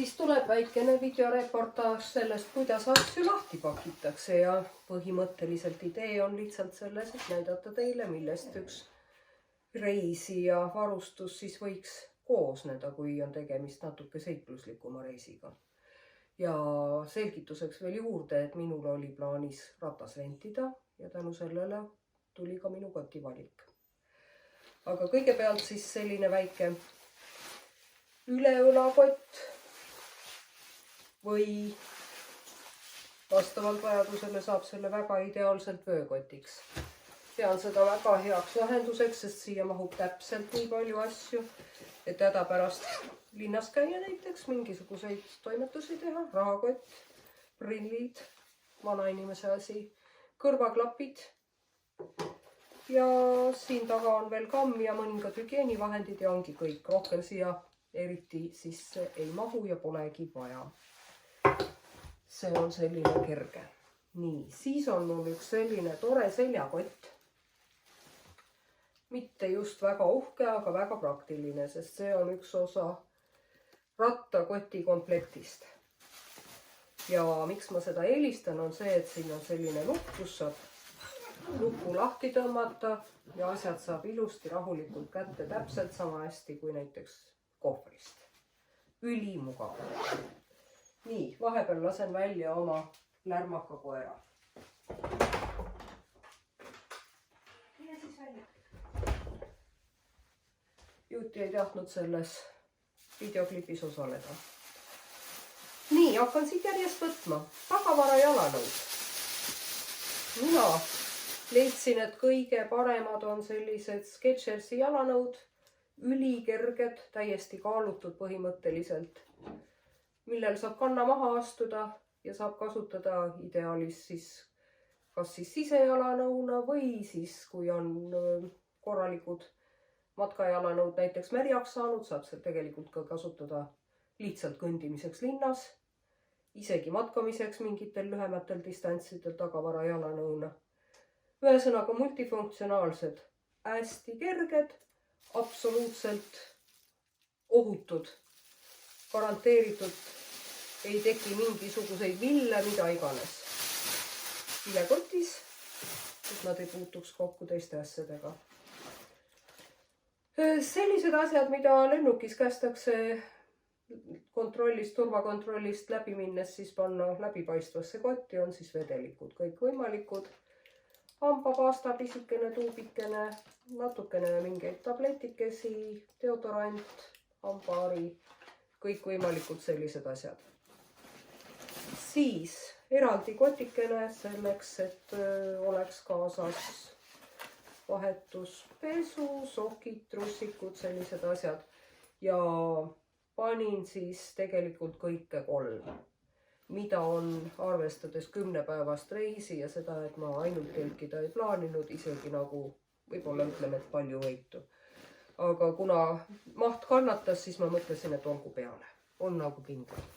Siis tuleb väikene videoreportaaž sellest, kuidas asju lahti pakitakse ja põhimõtteliselt idee on lihtsalt selles, et näidata teile, millest üks reisi ja varustus siis võiks koosneda, kui on tegemist natuke seikluslikuma reisiga. Ja selgituseks veel juurde, et minul oli plaanis ratas rentida ja tänu sellele tuli ka minu kotivalik. Aga kõigepealt siis selline väike üleõlakott või vastavalt vajadusele saab selle väga ideaalselt vöökotiks. Pean seda väga heaks lahenduseks, sest siia mahub täpselt nii palju asju, et hädapärast linnas käia näiteks mingisuguseid toimetusi teha, rahakott, prillid, vanainimese asi, kõrvaklapid ja siin taga on veel kamm ja mõningad hügieenivahendid ja ongi kõik. Rohkem siia eriti sisse ei mahu ja polegi vaja. See on selline kerge. Nii, siis on mul üks selline tore seljakott. Mitte just väga uhke, aga väga praktiline, sest see on üks osa rattakoti komplektist. Ja miks ma seda eelistan, on see, et siin on selline lukk, kus saab lukku lahti tõmmata ja asjad saab ilusti rahulikult kätte täpselt sama hästi kui näiteks kohvrist. Ülimugav. Nii, vahepeal lasen välja oma lärmaka koera. Mine siis välja. Juuti ei tahtnud selles videoklipis osaleda. Nii, hakkan siit järjest võtma. Tagavara jalanõud. Mina leidsin, et kõige paremad on sellised Sketchersi jalanõud. Ülikerged, täiesti kaalutud põhimõtteliselt, millel saab kanna maha astuda ja saab kasutada ideaalis siis kas siis sisejalanõuna või siis, kui on korralikud matkajalanõud näiteks märjaks saanud, saab seal tegelikult ka kasutada lihtsalt kõndimiseks linnas, isegi matkamiseks mingitel lühematel distantsidel tagavara jalanõuna. Ühesõnaga multifunktsionaalsed, hästi kerged, absoluutselt ohutud, garanteeritud ei teki mingisuguseid ville, mida iganes. Vilekotis, et nad ei puutuks kokku teiste asjadega. Sellised asjad, mida lennukis kästakse kontrollist, turvakontrollist läbi minnes, siis panna läbipaistvasse kotti, on siis vedelikud kõik võimalikud. Hambapasta, pisikene tuubikene, natukene mingeid tabletikesi, deodorant, hambaari, kõik võimalikud sellised asjad. Siis eraldi kotikene selleks, et oleks kaasas vahetuspesu, sokid, trussikud, sellised asjad. Ja panin siis tegelikult kõike 3. Mida on arvestades 10-päevast reisi ja seda, et ma ainult telkida ei plaaninud, isegi nagu võib-olla ütleme, et palju võitu. Aga kuna maht kannatas, siis ma mõtlesin, et olgu peale. On nagu kindel.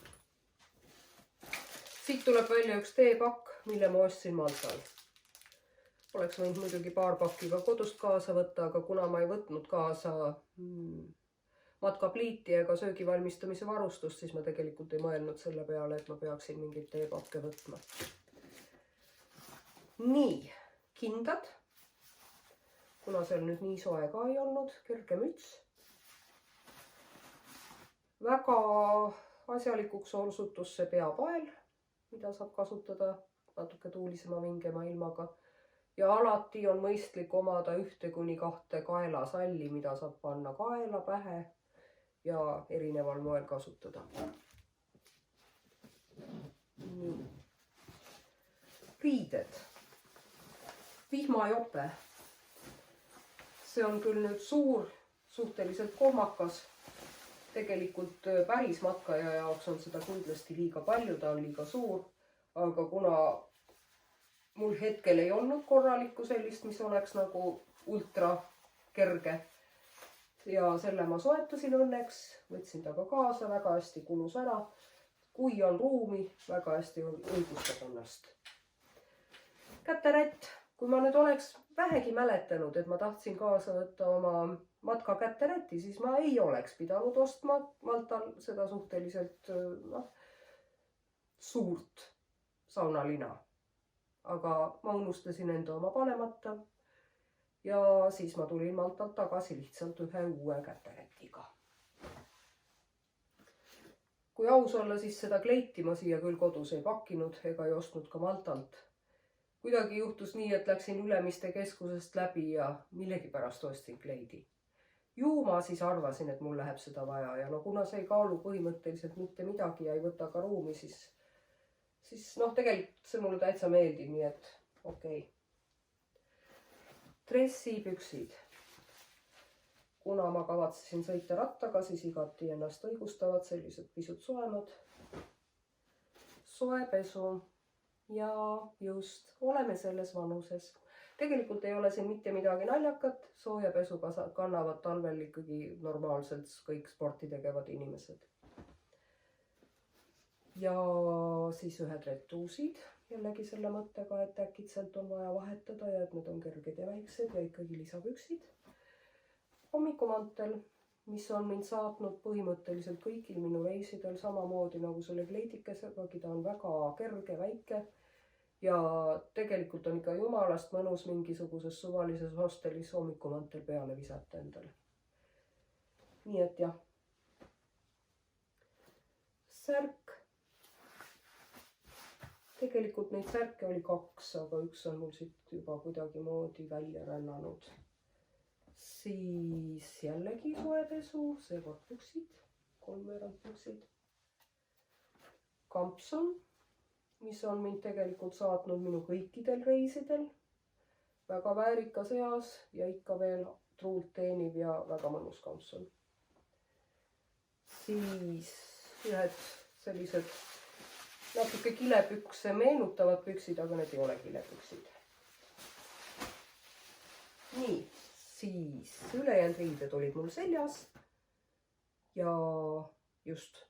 Siit tuleb välja üks teepakk, mille ma ostsin Maltal. Oleks võinud muidugi paar pakki ka kodust kaasa võtta, aga kuna ma ei võtnud kaasa matkapliiti ega söögivalmistamise varustust, siis ma tegelikult ei mõelnud selle peale, et ma peaksin mingit teepakke võtma. Nii, kindad. Kuna seal nüüd nii soe ka ei olnud, kerge müts. Väga asjalikuks osutus see peapael, mida saab kasutada natuke tuulisema vingema ilmaga. Ja alati on mõistlik omada 1–2 kaelasalli, mida saab panna kaela, pähe ja erineval moel kasutada. Nii. Riided. Vihmajope. See on küll nüüd suur, suhteliselt kohmakas. Tegelikult päris matkaja jaoks on seda kindlasti liiga palju, ta on liiga suur. Aga kuna mul hetkel ei olnud korralikku sellist, mis oleks nagu ultra kerge, ja selle ma soetasin õnneks, võtsin ta ka kaasa, väga hästi kulus ära. Kui on ruumi, väga hästi õigustab ennast. Käterätt. Kui ma nüüd oleks vähegi mäletanud, et ma tahtsin kaasa võtta oma matka käterätti, siis ma ei oleks pidanud ostma Maltal seda suhteliselt suurt saunalina. Aga ma unustasin enda oma panemata ja siis ma tulin Maltalt tagasi lihtsalt ühe uue käterätiga. Kui aus olla, siis seda kleiti ma siia küll kodus ei pakkinud ega ei ostnud ka Maltalt. Kuidagi juhtus nii, et läksin Ülemiste keskusest läbi ja millegipärast ostsin kleidi. Ju ma siis arvasin, et mul läheb seda vaja ja no kuna see ei kaalu põhimõtteliselt mitte midagi ja ei võta ka ruumi, siis tegelikult see mulle täitsa meeldib, nii et okei. Dressipüksid. Kuna ma kavatsesin sõita rattaga, siis igati ennast õigustavad sellised pisut soemad. Soe pesu ja just oleme selles vanuses. Tegelikult ei ole siin mitte midagi naljakat, sooja pesu kannavad talvel ikkagi normaalselt kõik sporti tegevad inimesed. Ja siis ühed retuusid, jällegi selle mõttega, et äkitselt on vaja vahetada ja et need on kerged ja väiksed ja ikkagi lisapüksid. Hommikumantel, mis on mind saatnud põhimõtteliselt kõigil minu reisidel samamoodi nagu selle kleidikesegagi, ta on väga kerge, väike ja tegelikult on ikka jumalast mõnus mingisuguses suvalises hostelis hommikumantel peale visata endale. Nii et jah. Särk. Tegelikult neid särke oli 2, aga üks on mul siit juba kuidagi moodi välja rännanud. Siis jällegi soepesu, seekord püksid, 3 püksid. Kampson, mis on mind tegelikult saatnud minu kõikidel reisidel. Väga väärikas eas ja ikka veel truult teeniv ja väga mõnus kampson. Siis ühed sellised natuke kilepükse meenutavad püksid, aga need ei ole kilepüksid. Nii, siis ülejäänud riided olid mul seljas ja just.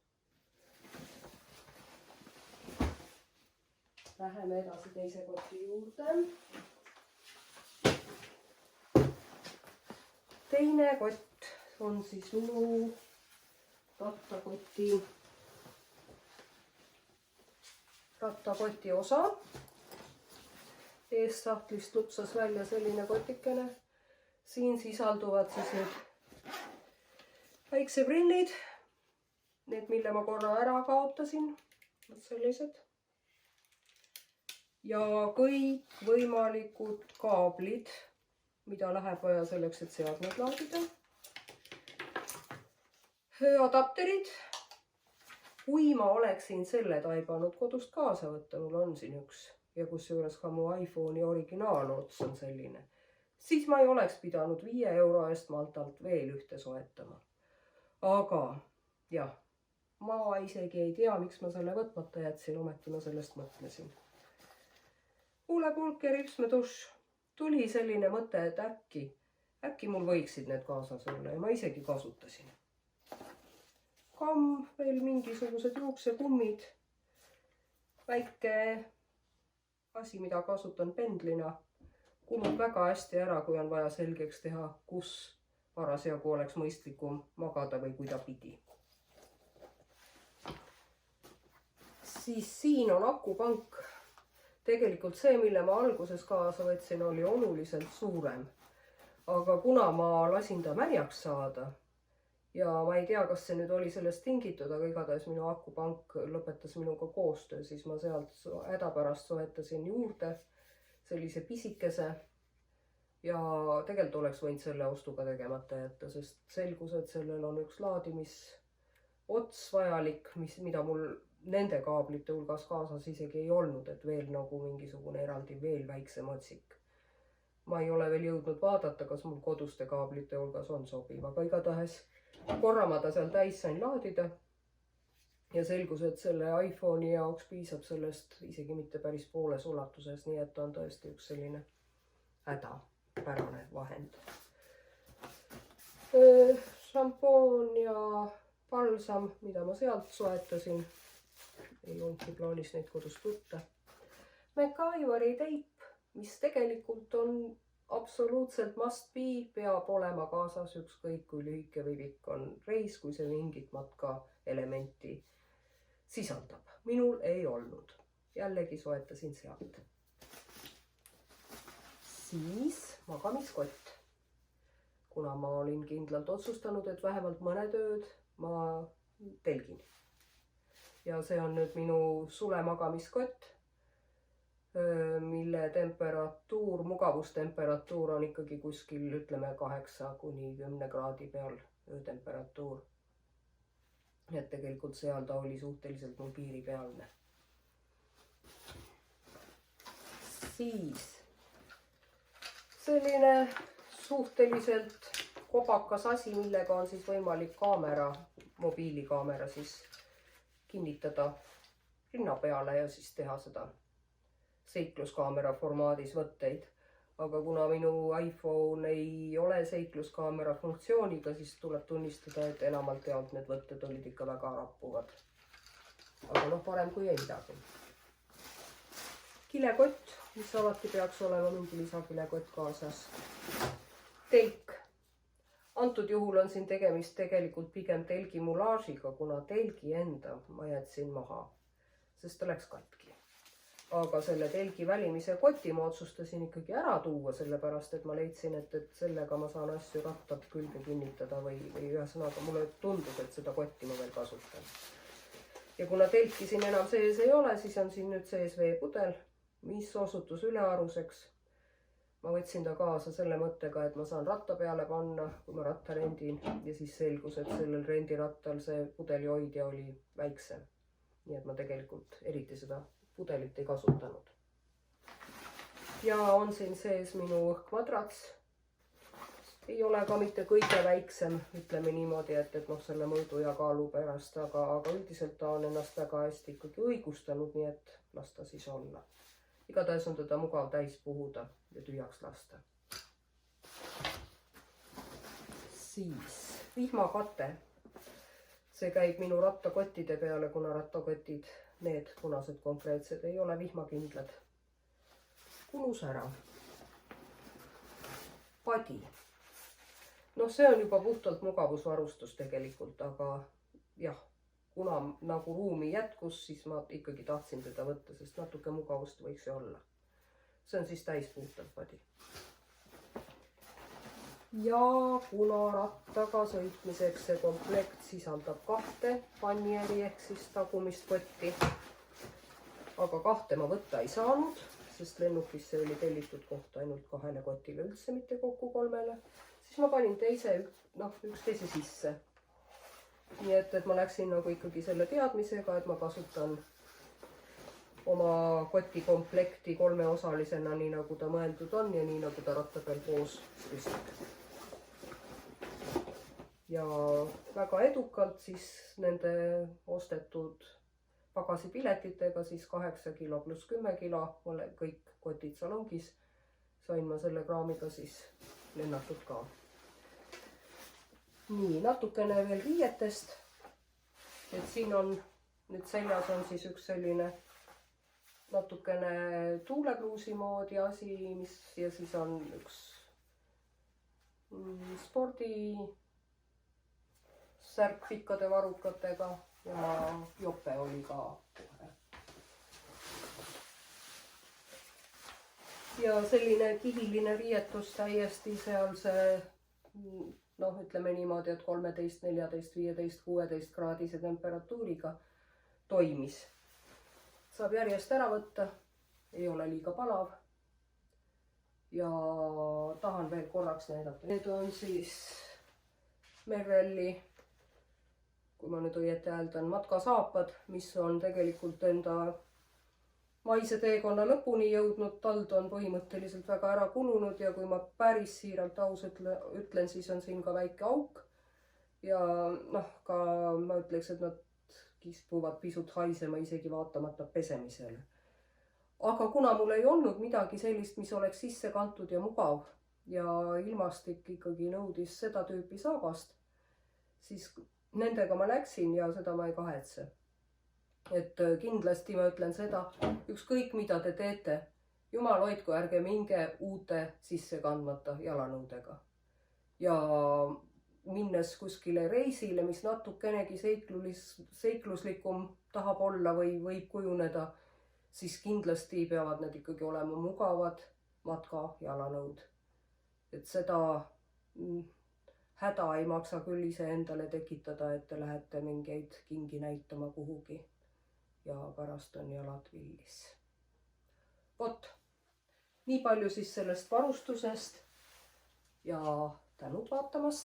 Läheme edasi teise koti juurde. Teine kott on siis minu rattakoti osa. Eest sahtlist lupsas välja selline kotikene. Siin sisalduvad siis need päikseprillid. Need, mille ma korra ära kaotasin. Sellised. Ja kõik võimalikud kaablid, mida läheb vaja selleks, et seadmed laadida. Adapterid. Kui ma oleksin selle taibanud kodust kaasa võtta, mul on siin üks ja kusjuures ka mu iPhone'i originaalots on selline, siis ma ei oleks pidanud 5 euro eest Maltalt veel ühte soetama. Aga jah, ma isegi ei tea, miks ma selle võtmata jätsin, ometi ma sellest mõtlesin. Huulepulk ja ripsmetuš. Tuli selline mõte, et äkki mul võiksid need kaasas olla ja ma isegi kasutasin. Kamm, veel mingisugused juuksekummid, väike asi, mida kasutan pendlina, kulub väga hästi ära, kui on vaja selgeks teha, kus parasjagu oleks mõistlikum magada või kuida pidi. Siis siin on akupank. Tegelikult see, mille ma alguses kaasa võtsin, oli oluliselt suurem. Aga kuna ma lasin ta märjaks saada, ja ma ei tea, kas see nüüd oli sellest tingitud, aga igatahes minu akupank lõpetas minuga koostöö, siis ma sealt hädapärast soetasin juurde sellise pisikese ja tegelikult oleks võinud selle ostuga tegemata jätta, sest selgus, et sellel on üks laadimisots vajalik, mida mul nende kaablite hulgas kaasas isegi ei olnud, et veel nagu mingisugune eraldi veel väiksem otsik. Ma ei ole veel jõudnud vaadata, kas mul koduste kaablite hulgas on sobiv, aga igatahes korra ma ta seal täis sain laadida ja selgus, et selle iPhone'i jaoks piisab sellest isegi mitte päris pooles ulatuses, nii et ta on tõesti üks selline hädapärane vahend. Šampoon ja palsam, mida ma sealt soetasin, ei olnudki plaanis neid kodust võtta. MacGyveri teip, mis tegelikult on absoluutselt must be, peab olema kaasas, ükskõik kui lühike või pikk on reis, kui see mingit matkaelementi sisaldab. Minul ei olnud. Jällegi soetasin sealt. Siis magamiskott. Kuna ma olin kindlalt otsustanud, et vähemalt mõned ööd ma telgin. Ja see on nüüd minu sulemagamiskott, mille temperatuur, mugavustemperatuur on ikkagi kuskil, ütleme 8 kuni 10 kraadi peal öötemperatuur. Et tegelikult seal ta oli suhteliselt mul piiripealne. Siis selline suhteliselt kobakas asi, millega on siis võimalik kaamera, mobiilikaamera siis kinnitada rinna peale ja siis teha seda seikluskaamera formaadis võtteid. Aga kuna minu iPhone ei ole seikluskaamera funktsiooniga, siis tuleb tunnistada, et enamalt jaolt need võtted olid ikka väga rappuvad. Aga noh, parem kui ei midagi. Kilekott, mis alati peaks olema mingi lisakilekott kaasas. Telk. Antud juhul on siin tegemist tegelikult pigem telgi mulaažiga, kuna telgi enda ma jätsin maha, sest ta läks katki. Aga selle telgi välimise koti ma otsustasin ikkagi ära tuua, sellepärast et ma leidsin, et sellega ma saan asju rattab külge kinnitada või ühesõnaga mulle tundus, et seda kotti ma veel kasutan. Ja kuna telki siin enam sees ei ole, siis on siin nüüd sees veepudel, mis osutus ülearuseks. Ma võtsin ta kaasa selle mõttega, et ma saan ratta peale panna, kui ma ratta rendin, ja siis selgus, et sellel rendirattal see pudelihoidja oli väiksem. Nii et ma tegelikult eriti seda pudelit ei kasutanud. Ja on siin sees minu õhkmadrats. Ei ole ka mitte kõige väiksem, ütleme niimoodi, et noh, selle mõõdu ja kaalu pärast, aga üldiselt ta on ennast väga hästi ikkagi õigustanud, nii et las ta siis olla. Igatahes on teda mugav täis puhuda ja tühjaks lasta. Siis vihmakate. See käib minu rattakottide peale, kuna rattakotid, need punased konkreetsed, ei ole vihmakindlad. Kulus ära. Padi. Noh, see on juba puhtalt mugavusvarustus tegelikult, aga jah. Kuna nagu ruumi jätkus, siis ma ikkagi tahtsin teda võtta, sest natuke mugavust võiks ju olla. See on siis täis puhtalt padi. Ja kuna rattaga sõitmiseks see komplekt sisaldab 2 pannieri ehk siis tagumist kotti, aga 2 ma võtta ei saanud, sest lennukisse oli tellitud kohta ainult 2 kotile, üldse mitte kokku 3, siis ma panin üksteise sisse. Nii et ma läksin nagu ikkagi selle teadmisega, et ma kasutan oma kotikomplekti 3-osalisena, nii nagu ta mõeldud on ja nii nagu ta ratta peal koos püsib. Ja väga edukalt siis nende ostetud pagasipiletitega siis 8 kilo pluss 10 kilo, kõik kotid salongis, sain ma selle kraamiga siis lennatud ka. Nii, natukene veel riietest, et siin on, nüüd seljas on siis üks selline natukene tuulepluusi moodi asi, ja siis on üks spordisärk pikkade varrukatega ja jope oli ka kohe. Ja selline kihiline riietus täiesti seal see noh, ütleme niimoodi, et 13, 14, 15, 16 kraadise temperatuuriga toimis. Saab järjest ära võtta, ei ole liiga palav. Ja tahan veel korraks näidata. Need on siis Merrelli, kui ma nüüd õieti hääldan, matkasaapad, mis on tegelikult enda maise teekonna lõpuni jõudnud, tald on põhimõtteliselt väga ära kulunud ja kui ma päris siiralt aus ütlen, siis on siin ka väike auk. Ja noh, ka ma ütleks, et nad kispuvad pisut haisema isegi vaatamata pesemisele. Aga kuna mul ei olnud midagi sellist, mis oleks sisse kantud ja mugav ja ilmastik ikkagi nõudis seda tüüpi saabast, siis nendega ma läksin ja seda ma ei kahetse. Et kindlasti ma ütlen seda, ükskõik mida te teete, jumal hoidku, ärge minge uute sisse kandmata jalanõudega. Ja minnes kuskile reisile, mis natukenegi seikluslikum tahab olla või võib kujuneda, siis kindlasti peavad need ikkagi olema mugavad matka jalanõud. Et seda häda ei maksa küll ise endale tekitada, et te lähete mingeid kingi näitama kuhugi ja pärast on jalad villis. Vot, nii palju siis sellest varustusest ja tänud vaatamast.